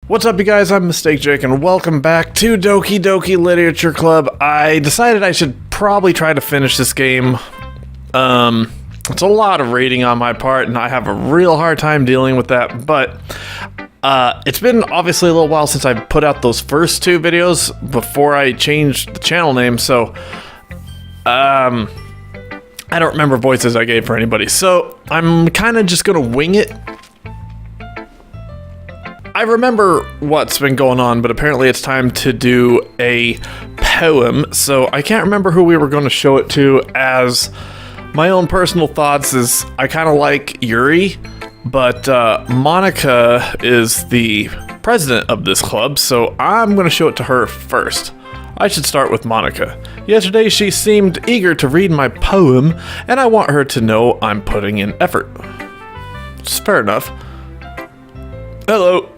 What's up, you guys? I'm Mistake Jake, and welcome back to Doki Doki Literature Club. I decided I should probably try to finish this game. It's a lot of reading on my part, and I have a real hard time dealing with that, but it's been obviously a little while since I put out those first two videos before I changed the channel name, so I don't remember voices I gave for anybody, so I'm kind of just gonna wing it. I remember what's been going on, but apparently it's time to do a poem, so I can't remember who we were going to show it to. As my own personal thoughts is I kind of like Yuri, but Monica is the president of this club, so I'm going to show it to her first. I should start with Monica. Yesterday she seemed eager to read my poem, and I want her to know I'm putting in effort. It's fair enough. Hello.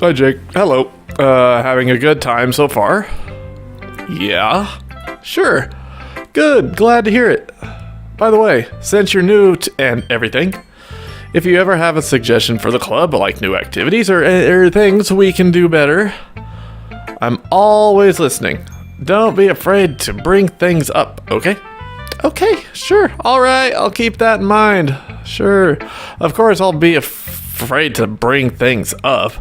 Hi, Jake. Hello. Having a good time so far? Yeah. Sure. Good. Glad to hear it. By the way, since you're new and everything, if you ever have a suggestion for the club, like new activities or things we can do better, I'm always listening. Don't be afraid to bring things up, okay? Okay, sure. All right, I'll keep that in mind. Sure. Of course, I'll be afraid to bring things up.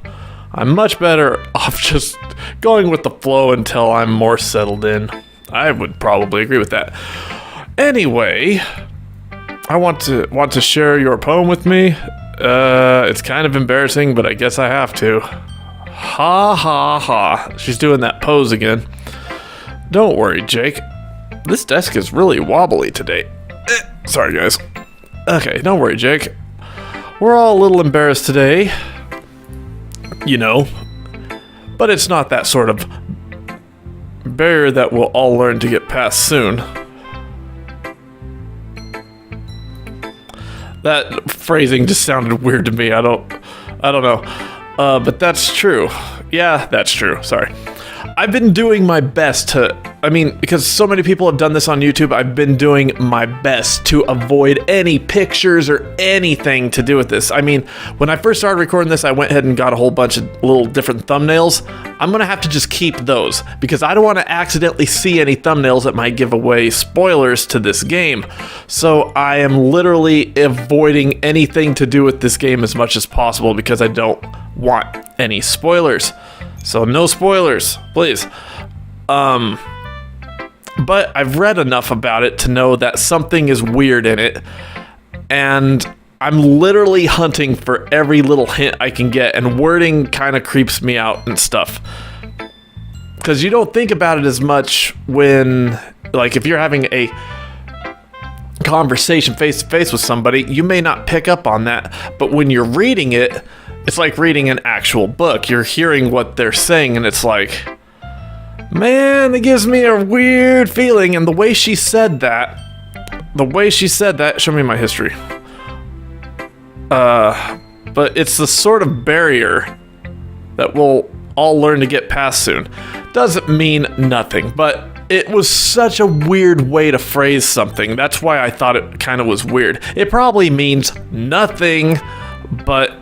I'm much better off just going with the flow until I'm more settled in. I would probably agree with that. Anyway, I want to share your poem with me. It's kind of embarrassing, but I guess I have to. Ha ha ha. She's doing that pose again. Don't worry, Jake. This desk is really wobbly today. Sorry, guys. Okay, don't worry, Jake. We're all a little embarrassed today. You know, but it's not that sort of barrier that we'll all learn to get past soon. That phrasing just sounded weird to me. I don't know. But that's true. Yeah, that's true. Sorry. I've been doing my best to, because so many people have done this on YouTube, I've been doing my best to avoid any pictures or anything to do with this. When I first started recording this, I went ahead and got a whole bunch of little different thumbnails. I'm going to have to just keep those because I don't want to accidentally see any thumbnails that might give away spoilers to this game. So I am literally avoiding anything to do with this game as much as possible because I don't want any spoilers. So no spoilers, please. But I've read enough about it to know that something is weird in it, and I'm literally hunting for every little hint I can get, and wording kind of creeps me out and stuff. Because you don't think about it as much when, like, if you're having a conversation face-to-face with somebody, you may not pick up on that, but when you're reading it, it's like reading an actual book. You're hearing what they're saying, and it's like, man, it gives me a weird feeling. And the way she said that, show me my history. But it's the sort of barrier that we'll all learn to get past soon. Doesn't mean nothing, but it was such a weird way to phrase something. That's why I thought it kind of was weird. It probably means nothing, but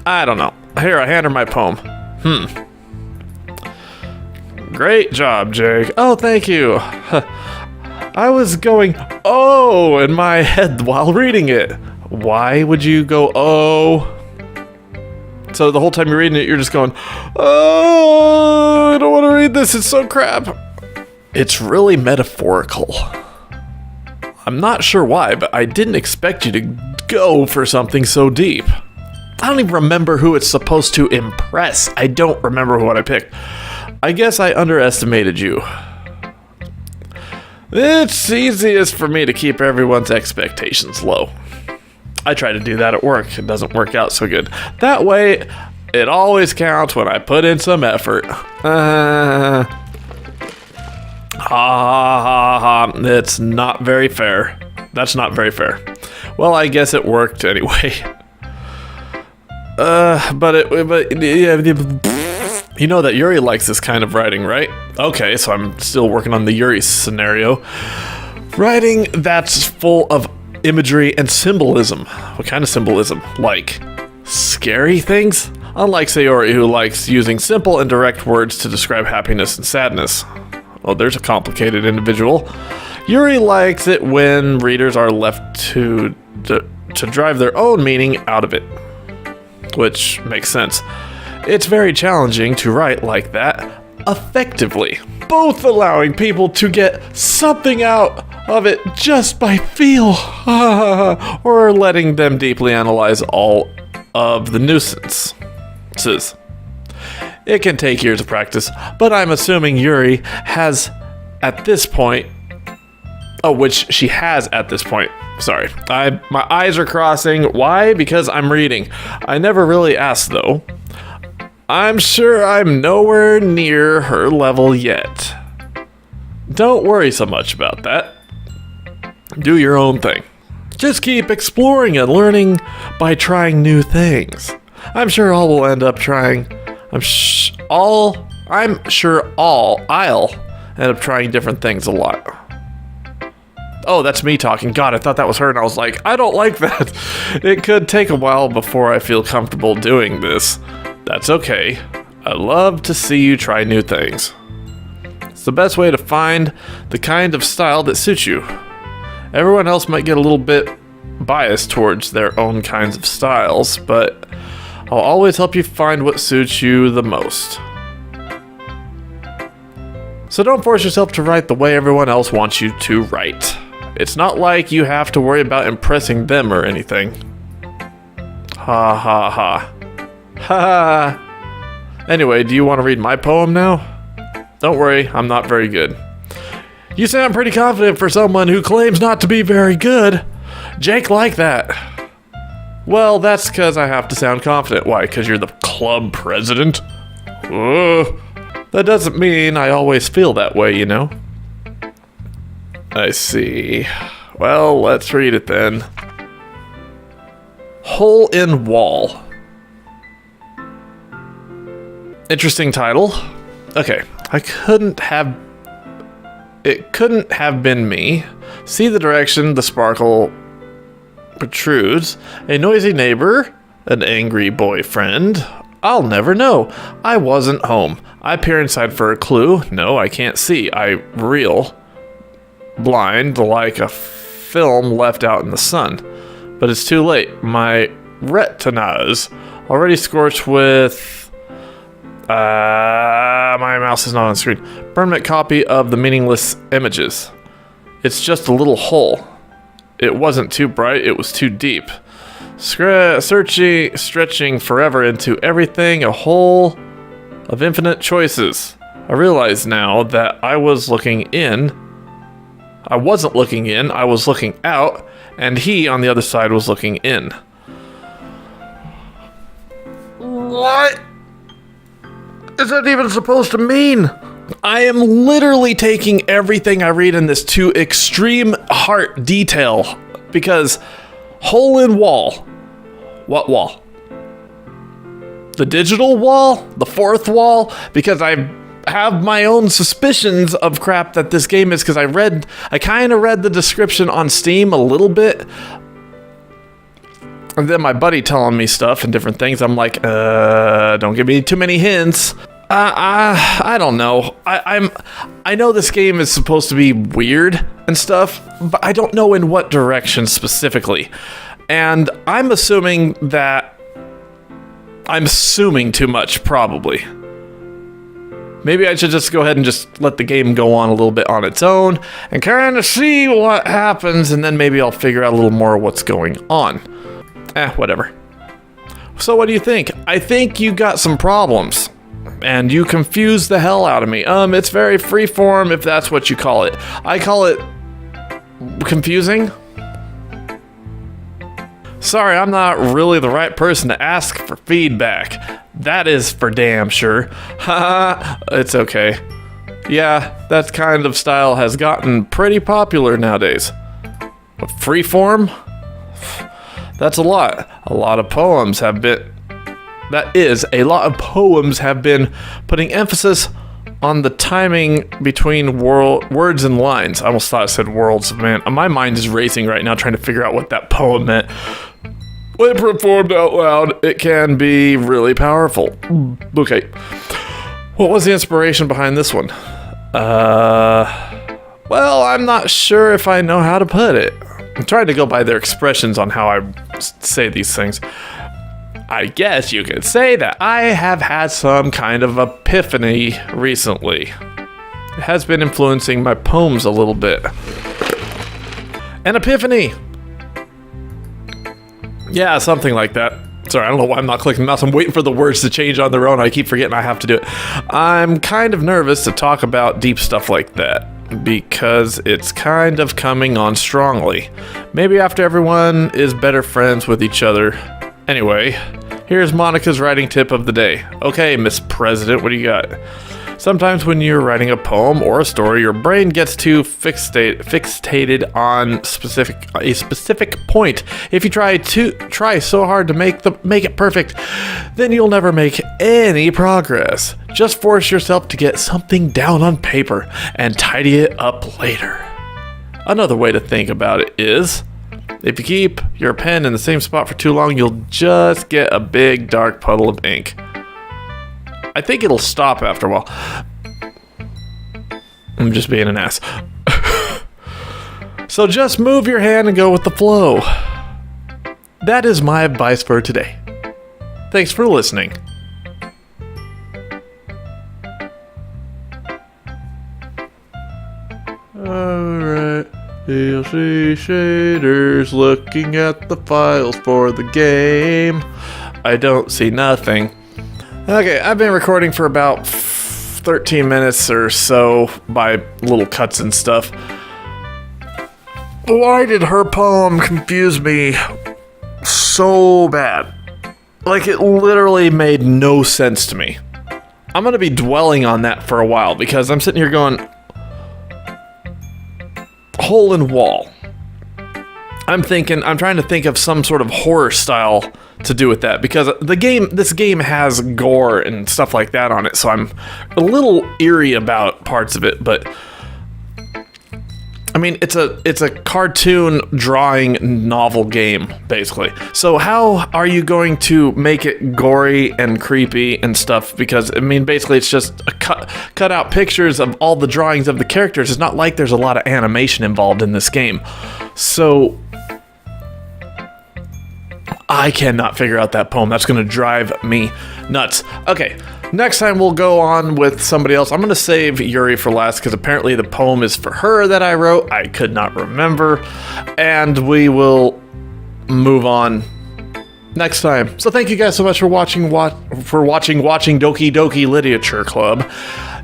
I don't know. Here, I hand her my poem. Great job, Jake. Oh, thank you. I was going, oh, in my head while reading it. Why would you go, oh? So the whole time you're reading it, you're just going, oh, I don't want to read this. It's so crap. It's really metaphorical. I'm not sure why, but I didn't expect you to go for something so deep. I don't even remember who it's supposed to impress. I don't remember what I picked. I guess I underestimated you. It's easiest for me to keep everyone's expectations low. I try to do that at work. It doesn't work out so good. That way, it always counts when I put in some effort. Ha ha ha. It's not very fair. That's not very fair. Well, I guess it worked anyway. You know that Yuri likes this kind of writing, right? Okay, so I'm still working on the Yuri scenario. Writing that's full of imagery and symbolism. What kind of symbolism? Like scary things? Unlike Sayori, who likes using simple and direct words to describe happiness and sadness. Well, there's a complicated individual. Yuri likes it when readers are left to drive their own meaning out of it, which makes sense. It's very challenging to write like that effectively, both allowing people to get something out of it just by feel, or letting them deeply analyze all of the nuisances. It can take years of practice, but I'm assuming Yuri has at this point, which she has at this point. Sorry, my eyes are crossing. Why? Because I'm reading. I never really asked though. I'm sure I'm nowhere near her level yet. Don't worry so much about that. Do your own thing. Just keep exploring and learning by trying new things. I'm sure all will end up trying. I'll end up trying different things a lot. Oh, that's me talking. God, I thought that was her, and I was like, I don't like that. It could take a while before I feel comfortable doing this. That's okay. I love to see you try new things. It's the best way to find the kind of style that suits you. Everyone else might get a little bit biased towards their own kinds of styles, but I'll always help you find what suits you the most. So don't force yourself to write the way everyone else wants you to write. It's not like you have to worry about impressing them or anything. Ha ha ha. Ha. Anyway, do you want to read my poem now? Don't worry, I'm not very good. You sound pretty confident for someone who claims not to be very good. Jake like that. Well, that's because I have to sound confident. Why? Because you're the club president? That doesn't mean I always feel that way, you know? I see. Well, let's read it then. Hole in Wall. Interesting title. Okay, it couldn't have been me. See the direction the sparkle protrudes. A noisy neighbor, an angry boyfriend. I'll never know. I wasn't home. I peer inside for a clue. No, I can't see. I reel. Blind like a film left out in the sun. But it's too late. My retinas already scorched with... my mouse is not on the screen. Permanent copy of the meaningless images. It's just a little hole. It wasn't too bright, it was too deep. Stretching forever into everything, a hole of infinite choices. I realize now that I wasn't looking in, I was looking out, and he on the other side was looking in. What is that even supposed to mean? I am literally taking everything I read in this to extreme heart detail, because hole in wall. What wall? The digital wall? The fourth wall? Because I have my own suspicions of crap that this game is, because I kind of read the description on Steam a little bit, and then my buddy telling me stuff and different things. I'm like, don't give me too many hints. I don't know. I know this game is supposed to be weird and stuff, but I don't know in what direction specifically. And I'm assuming too much, probably. Maybe I should just go ahead and just let the game go on a little bit on its own and kind of see what happens, and then maybe I'll figure out a little more what's going on. Whatever. So what do you think? I think you got some problems. And you confuse the hell out of me. It's very freeform, if that's what you call it. I call it confusing. Sorry, I'm not really the right person to ask for feedback. That is for damn sure. Haha, it's okay. Yeah, that kind of style has gotten pretty popular nowadays. But freeform? That's a lot. A lot of poems have been putting emphasis on the timing between words and lines. I almost thought I said worlds. Man, my mind is racing right now trying to figure out what that poem meant. When performed out loud, it can be really powerful. Okay. What was the inspiration behind this one? Well, I'm not sure if I know how to put it. I'm trying to go by their expressions on how I say these things. I guess you could say that I have had some kind of epiphany recently. It has been influencing my poems a little bit. An epiphany! Yeah, something like that. Sorry, I don't know why I'm not clicking mouse. I'm waiting for the words to change on their own. I keep forgetting I have to do it. I'm kind of nervous to talk about deep stuff like that because it's kind of coming on strongly. Maybe after everyone is better friends with each other. Anyway, here's Monica's writing tip of the day. Okay, Miss President, what do you got? Sometimes when you're writing a poem or a story, your brain gets too fixated on a specific point. If you try so hard to make it perfect, then you'll never make any progress. Just force yourself to get something down on paper and tidy it up later. Another way to think about it is, if you keep your pen in the same spot for too long, you'll just get a big dark puddle of ink. I think it'll stop after a while. I'm just being an ass. So just move your hand and go with the flow. That is my advice for today. Thanks for listening. Alright, you'll see shaders looking at the files for the game. I don't see nothing. Okay, I've been recording for about 13 minutes or so by little cuts and stuff. Why did her poem confuse me so bad? Like, it literally made no sense to me. I'm gonna be dwelling on that for a while because I'm sitting here going, hole in wall. I'm trying to think of some sort of horror style to do with that because this game has gore and stuff like that on it, so I'm a little eerie about parts of it, but I mean, it's a cartoon drawing novel game, basically. So how are you going to make it gory and creepy and stuff? Because, I mean, basically it's just cut out pictures of all the drawings of the characters. It's not like there's a lot of animation involved in this game. So I cannot figure out that poem. That's going to drive me nuts. Okay, next time we'll go on with somebody else. I'm going to save Yuri for last because apparently the poem is for her that I wrote. I could not remember. And we will move on next time. So thank you guys so much for watching Doki Doki Literature Club.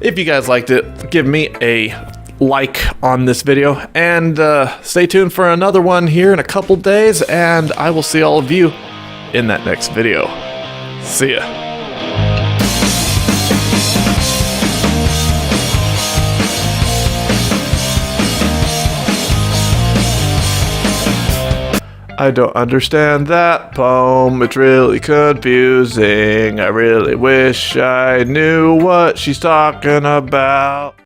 If you guys liked it, give me a like on this video, and stay tuned for another one here in a couple days, and I will see all of you in that next video. See ya. I don't understand that poem, it's really confusing. I really wish I knew what she's talking about.